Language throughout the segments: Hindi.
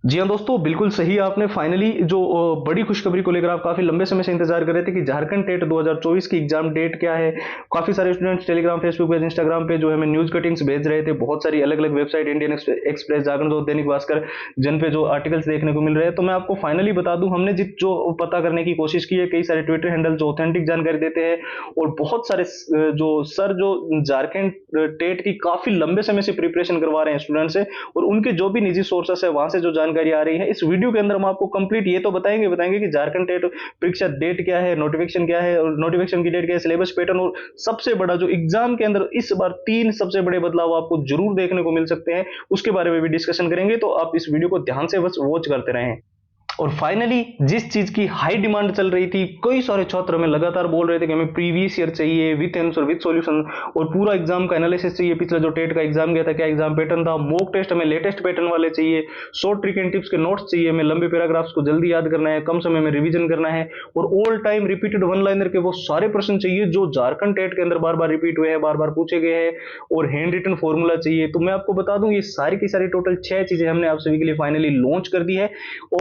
जी हाँ दोस्तों, बिल्कुल सही आपने फाइनली जो बड़ी खुशखबरी को लेकर आप काफी लंबे समय से इंतजार कर रहे थे कि झारखंड टेट 2024 की एग्जाम डेट क्या है। काफी सारे students Telegram, Facebook page, Instagram पे जो है हमें न्यूज कटिंग्स भेज रहे थे। बहुत सारी अलग अलग वेबसाइट, इंडियन एक्सप्रेस, जागरण, जो दैनिक भास्कर, जिन पे जो आर्टिकल्स देखने को मिल रहे हैं। तो मैं आपको फाइनली बता दूं, हमने जित जो पता करने की कोशिश की है, कई सारे ट्विटर हैंडल जो ऑथेंटिक जानकारी देते हैं, और बहुत सारे जो सर जो झारखंड टेट की काफी लंबे समय से प्रिपरेशन करवा रहे हैं स्टूडेंट से, और उनके जो भी निजी सोर्सेस है वहां से जो जानकारी आ रही है, इस वीडियो के अंदर हम आपको कंप्लीट ये तो बताएंगे कि झारखंड टेट परीक्षा डेट क्या है, नोटिफिकेशन क्या है, और नोटिफिकेशन की डेट क्या है, सिलेबस पैटर्न, और सबसे बड़ा जो एग्जाम के अंदर इस बार तीन सबसे बड़े बदलाव आपको जरूर देखने को मिल सकते हैं, उसके बारे में भी डिस्कशन करेंगे। तो आप इस वीडियो को ध्यान से बस वॉच करते रहें। और फाइनली जिस चीज की हाई डिमांड चल रही थी, कई सारे छात्र हमें लगातार बोल रहे थे कि हमें प्रीवियस ईयर चाहिए विथ आंसर विथ सॉल्यूशन, और पूरा एग्जाम का एनालिसिस चाहिए, पिछला जो टेट का एग्जाम गया था क्या एग्जाम पैटर्न था, मॉक टेस्ट हमें लेटेस्ट पैटर्न वाले चाहिए, शॉर्ट ट्रिक एंड टिप्स के नोट्स चाहिए, हमें लंबे पैराग्राफ्स को जल्दी याद करना है, कम समय में रिवीजन करना है, और all time repeated one liner के वो सारे प्रश्न चाहिए जो झारखंड टेट के अंदर बार बार रिपीट हुए हैं, बार बार पूछे गए हैं, और हैंड रिटन फॉर्मूला चाहिए। तो मैं आपको बता दूं, ये सारी की सारी टोटल 6 चीजें हमने आप सभी के लिए फाइनली लॉन्च कर दी है।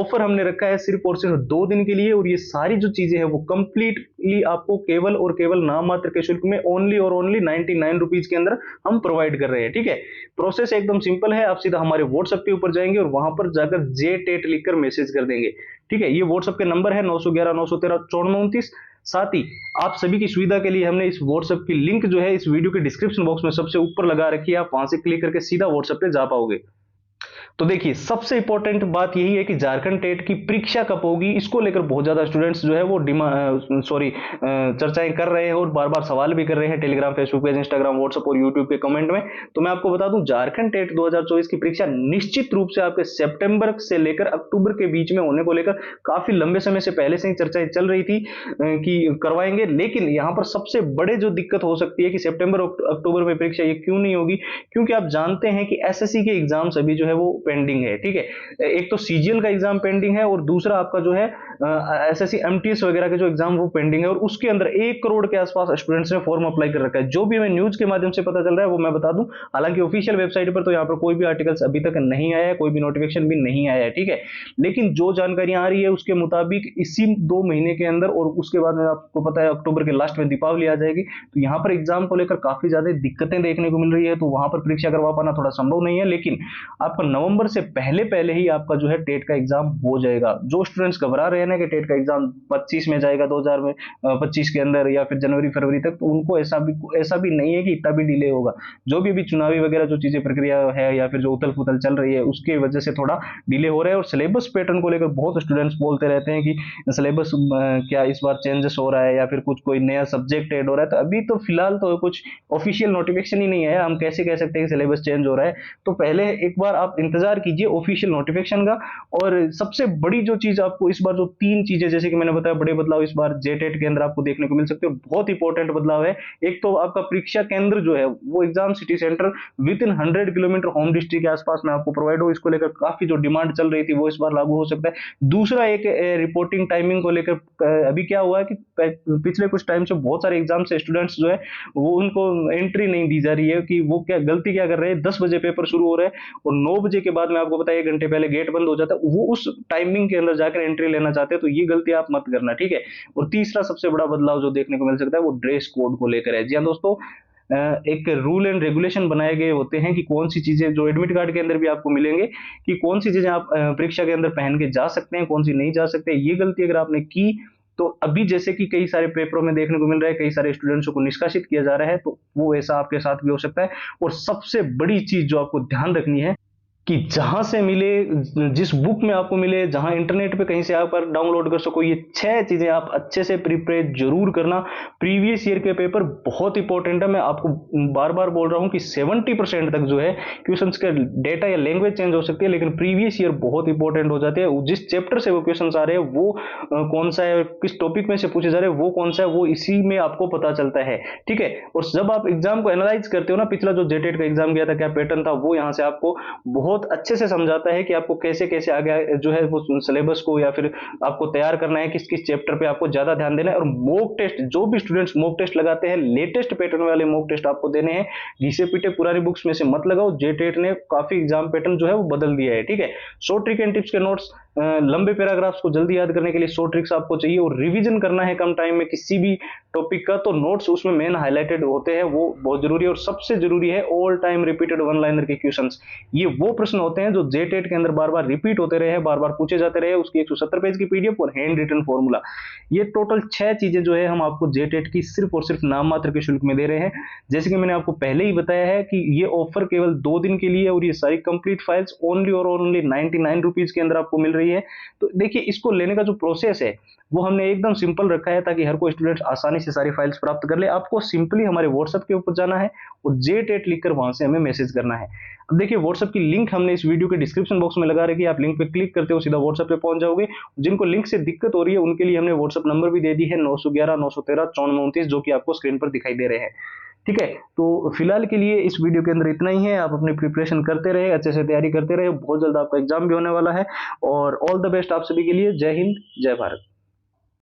ऑफर हमने रखा है सिर्फ और सिर्फ 2 दिन के लिए, और ये सारी जो चीजें हैं वो कंप्लीटली आपको केवल और केवल नाम मात्र के शुल्क में ओनली और ओनली 99 रुपीज के अंदर हम प्रोवाइड कर रहे हैं। ठीक है, प्रोसेस एकदम सिंपल है। आप सीधा हमारे व्हाट्सएप के ऊपर जाएंगे और वहां पर जाकर जे टेट लिखकर मैसेज कर देंगे। ठीक है, ये व्हाट्सएप के नंबर है 911 913 9429। साथ ही आप सभी की सुविधा के लिए हमने इस व्हाट्सएप की लिंक जो है इस वीडियो के डिस्क्रिप्शन बॉक्स में सबसे ऊपर लगा रखी है, आप वहां से क्लिक करके सीधा व्हाट्सएप पे जा पाओगे। तो देखिए, सबसे इंपॉर्टेंट बात यही है कि झारखंड टेट की परीक्षा कब होगी, इसको लेकर बहुत ज्यादा स्टूडेंट्स जो है वो चर्चाएं कर रहे हैं, और बार बार सवाल भी कर रहे हैं Telegram, Facebook page, Instagram, WhatsApp और यूट्यूब के कमेंट में। तो मैं आपको बता दूं, झारखंड टेट 2024 की परीक्षा निश्चित रूप से आपके सितंबर से लेकर अक्टूबर के बीच में होने को लेकर काफी लंबे समय से पहले से ही चर्चाएं चल रही थी कि करवाएंगे। लेकिन यहां पर सबसे बड़े जो दिक्कत हो सकती है कि सितंबर अक्टूबर में परीक्षा ये क्यों नहीं होगी, क्योंकि आप जानते हैं कि एसएससी के एग्जाम सभी जो है वो पेंडिंग है। ठीक है, एक तो सीजीएल का एग्जाम पेंडिंग है, और दूसरा आपका जो है एसएससी एमटीएस वगैरह के जो एग्जाम वो पेंडिंग है, और उसके अंदर 1 करोड़ के आसपास स्टूडेंट्स ने फॉर्म अप्लाई कर रखा है। जो भी हमें न्यूज के माध्यम से पता चल रहा है वो मैं बता दूं, हालांकि ऑफिशियल वेबसाइट पर तो यहाँ पर कोई भी आर्टिकल्स अभी तक नहीं आया है, कोई भी नोटिफिकेशन भी नहीं आया है। ठीक है, लेकिन जो जानकारी आ रही है उसके मुताबिक इसी 2 महीने के अंदर, और उसके बाद में आपको पता है अक्टूबर के लास्ट में दीपावली आ जाएगी, तो यहाँ पर एग्जाम को लेकर काफी ज्यादा दिक्कतें देखने को मिल रही है। तो वहां पर परीक्षा करवा पाना थोड़ा संभव नहीं है, लेकिन आपका नवंबर से पहले पहले ही आपका जो है टेट का एग्जाम हो जाएगा। जो स्टूडेंट्स घबरा रहे हैं ना कि टेट का एग्जाम 25 में जाएगा, 2025 के अंदर, या फिर जनवरी फरवरी तक, तो उनको ऐसा भी नहीं है कि इतना भी डिले होगा। जो भी अभी चुनावी वगैरह जो चीजें प्रक्रिया है, या फिर जो उथल पुथल चल रही है, उसके वजह से थोड़ा डिले हो रहा है। और सिलेबस पैटर्न को लेकर बहुत स्टूडेंट्स बोलते रहते हैं कि सिलेबस क्या इस बार चेंजेस हो रहा है, या फिर कुछ कोई नया सब्जेक्ट ऐड हो रहा है। तो अभी तो फिलहाल तो कुछ ऑफिशियल नोटिफिकेशन ही नहीं है, हम कैसे कह सकते हैं कि सिलेबस चेंज हो रहा है। तो पहले एक बार आप इंतजार कीजिए ऑफिशियल नोटिफिकेशन का। और सबसे बड़ी जो चीज आपको इस बार, जो 3 चीजें जैसे कि मैंने बताया बड़े बदलाव इस बार जेटेट के अंदर आपको देखने को मिल सकते हैं, बहुत इंपॉर्टेंट बदलाव है। एक तो आपका परीक्षा केंद्र जो है वो exam city centre with in 100 kilometre home district के आसपास में आपको प्रोवाइड हो। इसको लेकर काफी जो डिमांड चल रही थी वो इस बार लागू हो सकता है। दूसरा, एक रिपोर्टिंग टाइमिंग को लेकर अभी क्या हुआ है कि पिछले कुछ टाइम से बहुत सारे एग्जाम से स्टूडेंट्स जो है वो उनको एंट्री नहीं दी जा रही है, कि वो क्या गलती क्या कर रहे हैं। 10 बजे पेपर शुरू हो रहे हैं, और 9 बजे के बाद में आपको पता है 1 घंटे पहले गेट बंद हो जाता है, वो उस टाइमिंग के अंदर जाकर एंट्री लेना चाहते हैं। तो ये गलती आप मत करना, ठीक है। और तीसरा सबसे बड़ा बदलाव जो देखने को मिल सकता है वो ड्रेस कोड को लेकर है। जी हाँ दोस्तों, एक रूल एंड रेगुलेशन बनाए गए होते हैं कि कौन सी चीजें, जो एडमिट कार्ड के अंदर भी आपको मिलेंगे, कि कौन सी चीजें आप परीक्षा के अंदर पहन के जा सकते हैं, कौन सी नहीं जा सकते। ये गलती अगर आपने की, तो अभी जैसे कि कई सारे पेपरों में देखने को मिल रहा है, कई सारे स्टूडेंट्स को निष्कासित किया जा रहा है, तो वो ऐसा आपके साथ भी हो सकता है। और सबसे बड़ी चीज जो आपको ध्यान रखनी है कि जहां से मिले, जिस बुक में आपको मिले, जहां इंटरनेट पे कहीं से आप डाउनलोड कर सको, ये 6 चीजें आप अच्छे से प्रिपेयर जरूर करना। प्रीवियस ईयर के पेपर बहुत इंपॉर्टेंट है। मैं आपको बार बार बोल रहा हूं कि 70% तक जो है क्वेश्चंस का डेटा या लैंग्वेज चेंज हो सकती है, लेकिन प्रीवियस ईयर बहुत इंपॉर्टेंट हो जाते हैं। जिस चैप्टर से वो क्वेश्चन आ रहे हैं वो कौन सा है, किस टॉपिक में से पूछे जा रहे हैं वो कौन सा है, वो इसी में आपको पता चलता है। ठीक है, और जब आप एग्जाम को एनालाइज करते हो ना, पिछला जो जेटेट का एग्जाम गया था क्या पैटर्न था, वो यहाँ से आपको बहुत बहुत अच्छे से समझाता है कि आपको कैसे कैसे आगे जो है वो सिलेबस को या फिर आपको तैयार करना है, किस किस चैप्टर पे आपको ज्यादा ध्यान देना है। और मॉक टेस्ट, जो भी स्टूडेंट्स मॉक टेस्ट लगाते हैं, लेटेस्ट पैटर्न वाले मॉक टेस्ट आपको देने हैं। घिसे पीटे पुरानी बुक्स में से मत लगाओ, जेटेट ने काफी एग्जाम पैटर्न जो है वो बदल दिया है, ठीक है। शॉर्ट ट्रिक एंड टिप्स के नोट्स, लंबे पैराग्राफ्स को जल्दी याद करने के लिए शॉर्ट ट्रिक्स आपको चाहिए, और रिवीजन करना है कम टाइम में किसी भी टॉपिक का, तो नोट्स उसमें मेन हाईलाइटेड होते हैं, वो बहुत जरूरी है। और सबसे जरूरी है all time repeated one liner के क्वेश्चंस। ये वो प्रश्न होते हैं जो जेटेट के अंदर बार बार रिपीट होते रहे, बार बार पूछे जाते रहे, उसकी 170 पेज की पीडीएफ और हैंड रिटन फॉर्मूला। ये टोटल 6 चीजें जो है हम आपको जेटेट की सिर्फ और सिर्फ नाम मात्र के शुल्क में दे रहे हैं। जैसे कि मैंने आपको पहले ही बताया है कि ये ऑफर केवल 2 दिन के लिए, और ये सारी कंप्लीट फाइल्स ओनली और ओनली 99 रुपीज के अंदर आपको मिल रही है। तो देखिए, इसको लेने का जो प्रोसेस है वो हमने एकदम सिंपल रखा है, ताकि हर कोई स्टूडेंट आसानी से सारी फाइल्स प्राप्त कर ले। आपको सिंपली हमारे व्हाट्सएप के ऊपर जाना है और जेटेट लिखकर वहां से हमें मैसेज करना है। अब देखिए, व्हाट्सएप की लिंक हमने इस वीडियो के डिस्क्रिप्शन बॉक्स में लगा रखी है, आप लिंक पे क्लिक करते हो सीधा व्हाट्सएप पे पहुंच जाओगे। जिनको लिंक से दिक्कत हो रही है उनके लिए हमने व्हाट्सएप नंबर भी दे दी है, 911 913 9429, जो कि आपको स्क्रीन पर दिखाई दे रहे हैं, ठीक है। तो फिलहाल के लिए इस वीडियो के अंदर इतना ही है। आप अपनी प्रिपरेशन करते रहे, अच्छे से तैयारी करते रहे, बहुत जल्द आपका एग्जाम भी होने वाला है। और ऑल द बेस्ट आप सभी के लिए। जय हिंद, जय भारत।